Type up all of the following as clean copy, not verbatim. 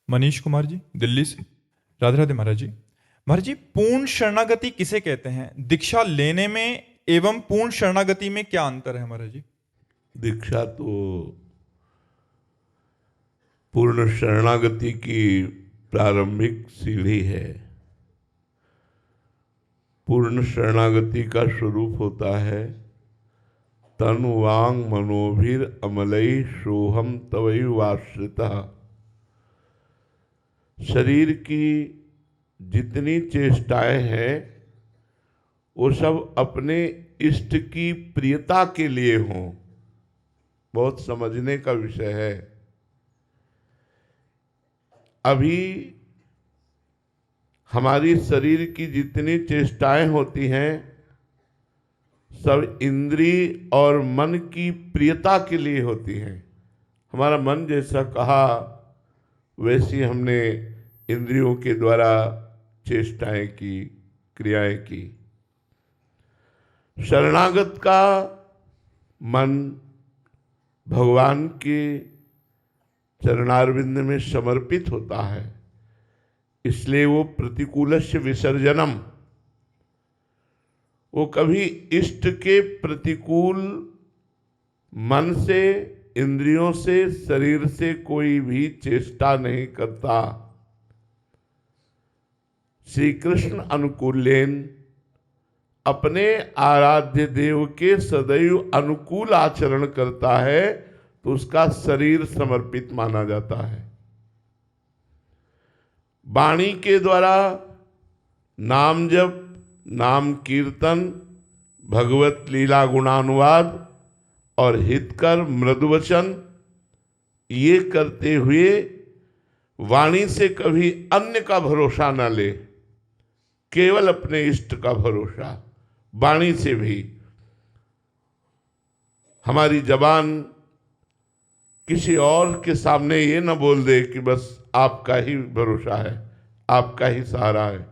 मनीष कुमार जी, दिल्ली से। राधे राधे महाराज जी। महाराज जी, पूर्ण शरणागति किसे कहते हैं? दीक्षा लेने में एवं पूर्ण शरणागति में क्या अंतर है महाराज जी? दीक्षा तो पूर्ण शरणागति की प्रारंभिक सीढ़ी है। पूर्ण शरणागति का स्वरूप होता है तन वांग मनोभिर अमलई सोहम तवैवाश्रितः। शरीर की जितनी चेष्टाएं हैं वो सब अपने इष्ट की प्रियता के लिए हों। बहुत समझने का विषय है। अभी हमारी शरीर की जितनी चेष्टाएं होती हैं सब इंद्रिय और मन की प्रियता के लिए होती हैं। हमारा मन जैसा कहा वैसी हमने इंद्रियों के द्वारा चेष्टाएं की, क्रियाएं की। शरणागत का मन भगवान के चरणारविंद में समर्पित होता है, इसलिए वो प्रतिकूलस्य विसर्जनम, वो कभी इष्ट के प्रतिकूल मन से, इंद्रियों से, शरीर से कोई भी चेष्टा नहीं करता। श्री कृष्ण अनुकूलेन अपने आराध्य देव के सदैव अनुकूल आचरण करता है तो उसका शरीर समर्पित माना जाता है। वाणी के द्वारा नाम जप, नाम कीर्तन, भगवत लीला गुणानुवाद और हितकर मृदुवचन ये करते हुए वाणी से कभी अन्य का भरोसा न ले, केवल अपने इष्ट का भरोसा। वाणी से भी हमारी जबान किसी और के सामने ये न बोल दे कि बस आपका ही भरोसा है, आपका ही सहारा है।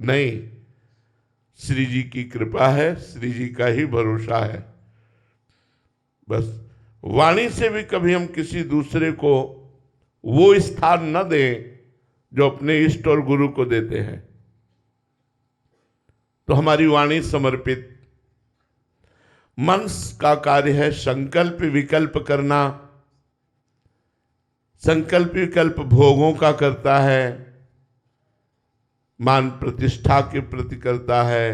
नहीं, श्री जी की कृपा है, श्री जी का ही भरोसा है। बस वाणी से भी कभी हम किसी दूसरे को वो स्थान न दें जो अपने इष्ट और गुरु को देते हैं। तो हमारी वाणी समर्पित। मन का कार्य है संकल्प विकल्प करना। संकल्प विकल्प भोगों का करता है, मान प्रतिष्ठा के प्रति करता है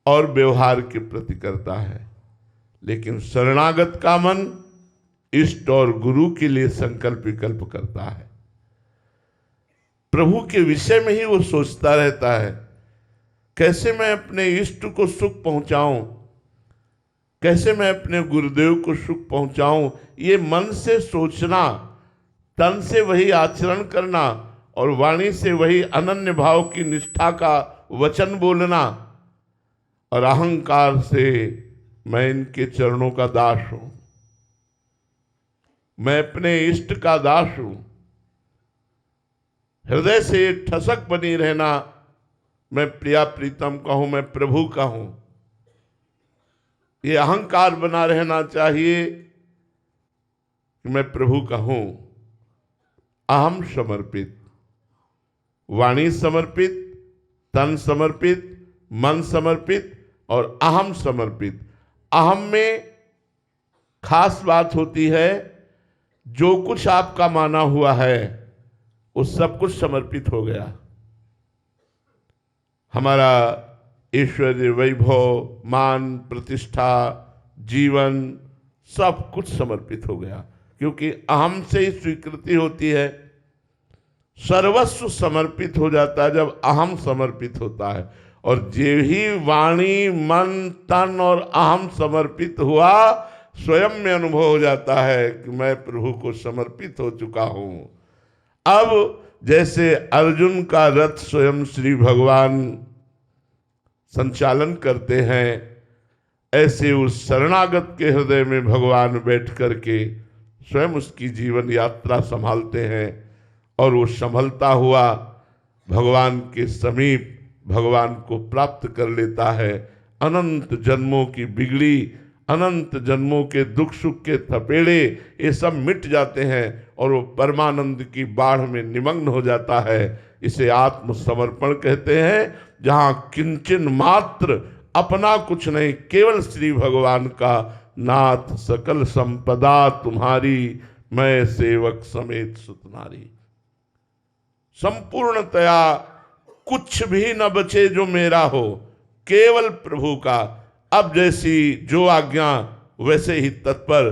और व्यवहार के प्रति करता है। लेकिन शरणागत का मन इष्ट और गुरु के लिए संकल्प विकल्प करता है। प्रभु के विषय में ही वो सोचता रहता है, कैसे मैं अपने इष्ट को सुख पहुंचाऊं, कैसे मैं अपने गुरुदेव को सुख पहुंचाऊं। ये मन से सोचना, तन से वही आचरण करना और वाणी से वही अनन्य भाव की निष्ठा का वचन बोलना और अहंकार से मैं इनके चरणों का दास हूं, मैं अपने इष्ट का दास हूं, हृदय से ठसक बनी रहना, मैं प्रिया प्रीतम का हूं, मैं प्रभु का हूं। ये अहंकार बना रहना चाहिए कि मैं प्रभु का हूं। अहम समर्पित, वाणी समर्पित, तन समर्पित, मन समर्पित और अहम समर्पित। अहम में खास बात होती है, जो कुछ आपका माना हुआ है वो सब कुछ समर्पित हो गया। हमारा ऐश्वर्य, वैभव, मान, प्रतिष्ठा, जीवन सब कुछ समर्पित हो गया, क्योंकि अहम से ही स्वीकृति होती है। सर्वस्व समर्पित हो जाता है जब अहम समर्पित होता है। और जे ही वाणी, मन, तन और अहम समर्पित हुआ, स्वयं में अनुभव हो जाता है कि मैं प्रभु को समर्पित हो चुका हूं। अब जैसे अर्जुन का रथ स्वयं श्री भगवान संचालन करते हैं, ऐसे उस शरणागत के हृदय में भगवान बैठ करके स्वयं उसकी जीवन यात्रा संभालते हैं और वो संभलता हुआ भगवान के समीप भगवान को प्राप्त कर लेता है। अनंत जन्मों की बिगड़ी अनंत जन्मों के दुख सुख के थपेड़े ये सब मिट जाते हैं और वो परमानंद की बाढ़ में निमग्न हो जाता है। इसे आत्मसमर्पण कहते हैं, जहां किंचन मात्र अपना कुछ नहीं, केवल श्री भगवान का, नाथ सकल संपदा तुम्हारी, मैं सेवक समेत सुतनारी। संपूर्णतया कुछ भी न बचे जो मेरा हो, केवल प्रभु का। अब जैसी जो आज्ञा वैसे ही तत्पर,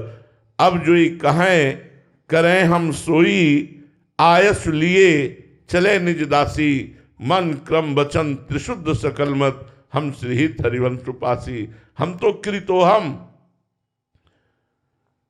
अब जो ही कहें करें हम सोई, आयस लिए चले निज दासी, मन क्रम वचन त्रिशुद्ध सकल मत, हम श्रीहित हरिवंश उपासी। हम तो कृतोहम,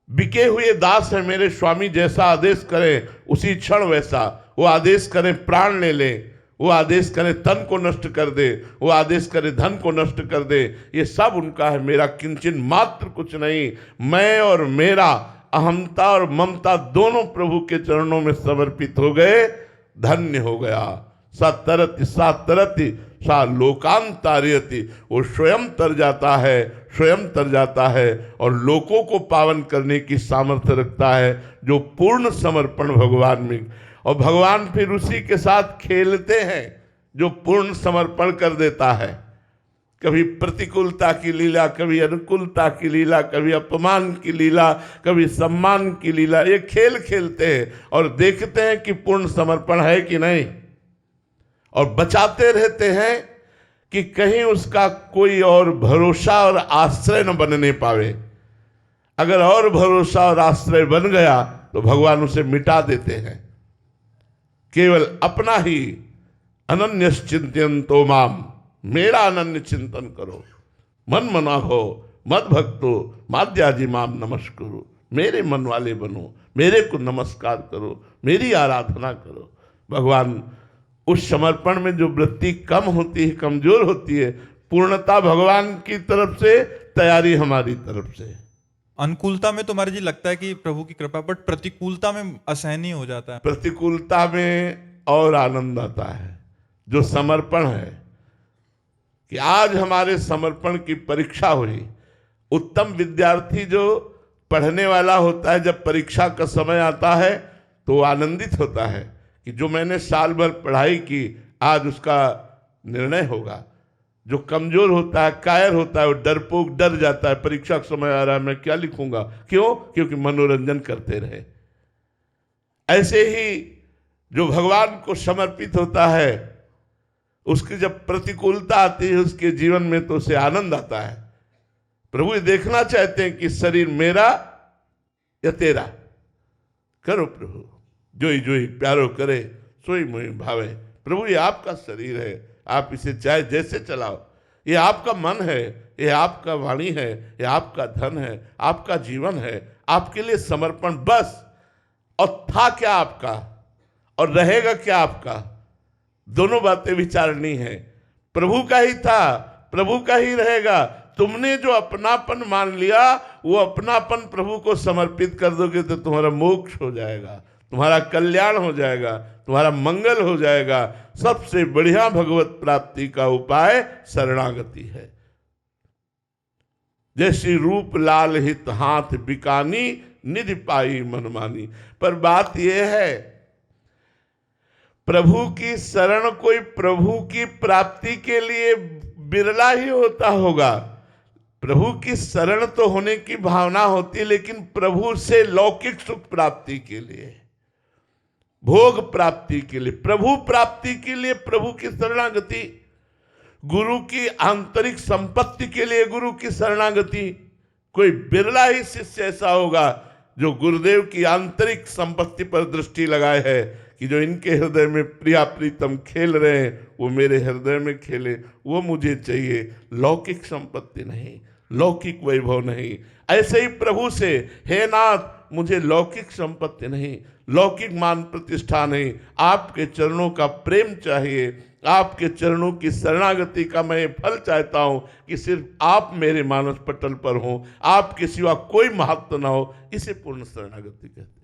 बिके हुए दास है मेरे स्वामी, जैसा आदेश करें उसी क्षण वैसा। वो आदेश करें प्राण ले ले, वो आदेश करे तन को नष्ट कर दे, वो आदेश करे धन को नष्ट कर दे, ये सब उनका है, मेरा किंचन मात्र कुछ नहीं। मैं और मेरा अहमता और ममता दोनों प्रभु के चरणों में समर्पित हो गए, धन्य हो गया। सतरति सातरति सा लोकांतार्यति, वो स्वयं तर जाता है, स्वयं तर जाता है और लोकों को पावन करने की सामर्थ्य रखता है, जो पूर्ण समर्पण भगवान में। और भगवान फिर उसी के साथ खेलते हैं जो पूर्ण समर्पण कर देता है। कभी प्रतिकूलता की लीला, कभी अनुकूलता की लीला, कभी अपमान की लीला, कभी सम्मान की लीला, ये खेल खेलते हैं और देखते हैं कि पूर्ण समर्पण है कि नहीं, और बचाते रहते हैं कि कहीं उसका कोई और भरोसा और आश्रय न बनने पावे। अगर और भरोसा और आश्रय बन गया तो भगवान उसे मिटा देते हैं। केवल अपना ही अनन्य चिंतयन्तो माम, मेरा अनन्य चिंतन करो, मन मना हो मद भक्तो माद्याजी माम नमस्कुरु, मेरे मन वाले बनो, मेरे को नमस्कार करो, मेरी आराधना करो। भगवान उस समर्पण में जो वृत्ति कम होती है, कमजोर होती है, पूर्णता भगवान की तरफ से, तैयारी हमारी तरफ से। अनुकूलता में तो महाराज जी लगता है कि प्रभु की कृपा, बट प्रतिकूलता में असहनीय हो जाता है। प्रतिकूलता में और आनंद आता है, जो समर्पण है, कि आज हमारे समर्पण की परीक्षा हुई। उत्तम विद्यार्थी जो पढ़ने वाला होता है, जब परीक्षा का समय आता है तो आनंदित होता है कि जो मैंने साल भर पढ़ाई की, आज उसका निर्णय होगा। जो कमजोर होता है, कायर होता है, वो डरपोक डर जाता है, परीक्षा का समय आ रहा है, मैं क्या लिखूंगा, क्यों? क्योंकि मनोरंजन करते रहे। ऐसे ही जो भगवान को समर्पित होता है, उसकी जब प्रतिकूलता आती है उसके जीवन में, तो उसे आनंद आता है। प्रभु ये देखना चाहते हैं कि शरीर मेरा या तेरा, करो प्रभु जो ही प्यारो करे सोई मोहि भावे। प्रभु ये आपका शरीर है, आप इसे चाहे जैसे चलाओ, ये आपका मन है, ये आपका वाणी है, ये आपका धन है, आपका जीवन है, आपके लिए समर्पण बस। और था क्या आपका और रहेगा क्या आपका, दोनों बातें विचारनी है। प्रभु का ही था, प्रभु का ही रहेगा। तुमने जो अपनापन मान लिया, वो अपनापन प्रभु को समर्पित कर दोगे तो तुम्हारा मोक्ष हो जाएगा, तुम्हारा कल्याण हो जाएगा, तुम्हारा मंगल हो जाएगा। सबसे बढ़िया भगवत प्राप्ति का उपाय शरणागति है। जैसी रूप लाल हित हाथ बिकानी, निधि पाई मनमानी। पर बात यह है, प्रभु की शरण कोई प्रभु की प्राप्ति के लिए बिरला ही होता होगा। प्रभु की शरण तो होने की भावना होती है, लेकिन प्रभु से लौकिक सुख प्राप्ति के लिए, भोग प्राप्ति के लिए, प्रभु प्राप्ति के लिए प्रभु की शरणागति, गुरु की आंतरिक संपत्ति के लिए गुरु की शरणागति। कोई बिरला ही शिष्य ऐसा होगा जो गुरुदेव की आंतरिक संपत्ति पर दृष्टि लगाए है कि जो इनके हृदय में प्रिया प्रीतम खेल रहे हैं वो मेरे हृदय में खेले, वो मुझे चाहिए, लौकिक संपत्ति नहीं, लौकिक वैभव नहीं। ऐसे ही प्रभु से, हे नाथ मुझे लौकिक संपत्ति नहीं, लौकिक मान प्रतिष्ठा नहीं, आपके चरणों का प्रेम चाहिए, आपके चरणों की शरणागति का मैं फल चाहता हूं कि सिर्फ आप मेरे मानस पटल पर हो, आपके सिवा कोई महत्व ना हो। इसे पूर्ण शरणागति कहते हैं।